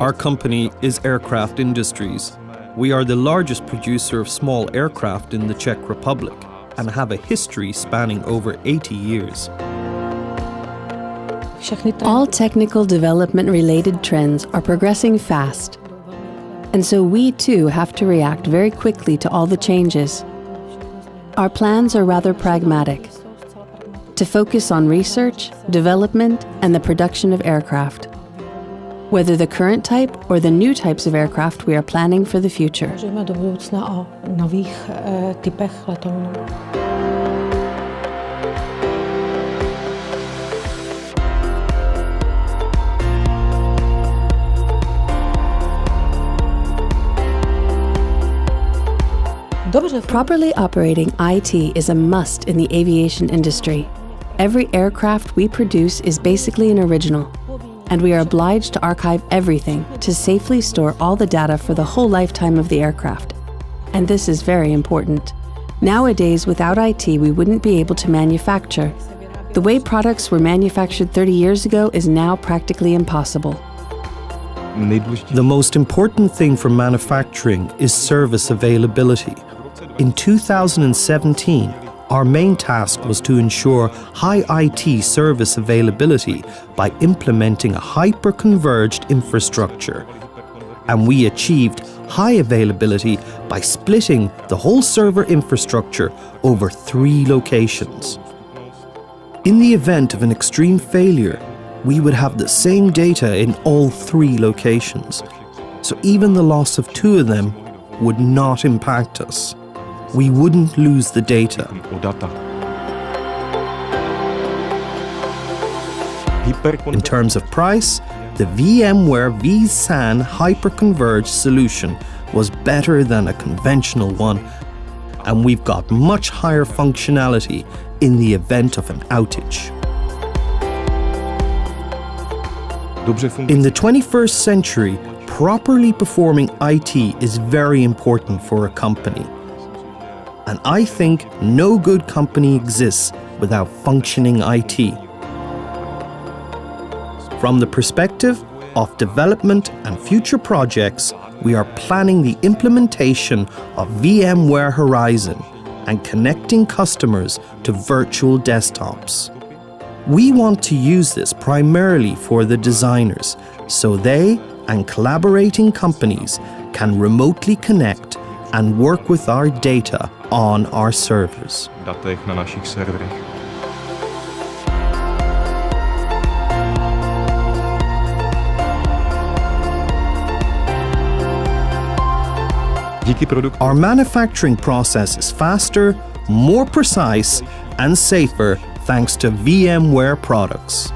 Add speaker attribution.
Speaker 1: Our company is Aircraft Industries. We are the largest producer of small aircraft in the Czech Republic and have a history spanning over 80 years.
Speaker 2: All technical development-related trends are progressing fast. And so we too have to react very quickly to all the changes. Our plans are rather pragmatic, to focus on research, development, and the production of aircraft, whether the current type or the new types of aircraft we are planning for the future.
Speaker 3: Uvažujeme do budoucna o nových typech letounů.
Speaker 2: Properly operating IT is a must in the aviation industry. Every aircraft we produce is basically an original, and we are obliged to archive everything to safely store all the data for the whole lifetime of the aircraft. And this is very important. Nowadays, without IT, we wouldn't be able to manufacture. The way products were manufactured 30 years ago is now practically impossible.
Speaker 1: The most important thing for manufacturing is service availability. In 2017, our main task was to ensure high IT service availability by implementing a hyper-converged infrastructure. And we achieved high availability by splitting the whole server infrastructure over 3 locations. In the event of an extreme failure, we would have the same data in all 3 locations, so even the loss of 2 of them would not impact us. We wouldn't lose the data. In terms of price, the VMware vSAN hyperconverged solution was better than a conventional one, and we've got much higher functionality in the event of an outage. In the 21st century, properly performing IT is very important for a company. And I think no good company exists without functioning IT. From the perspective of development and future projects, we are planning the implementation of VMware Horizon and connecting customers to virtual desktops. We want to use this primarily for the designers, so they and collaborating companies can remotely connect and work with our data on our servers.
Speaker 4: Datech na našich serverech.
Speaker 1: Our manufacturing process is faster, more precise, and safer thanks to VMware products.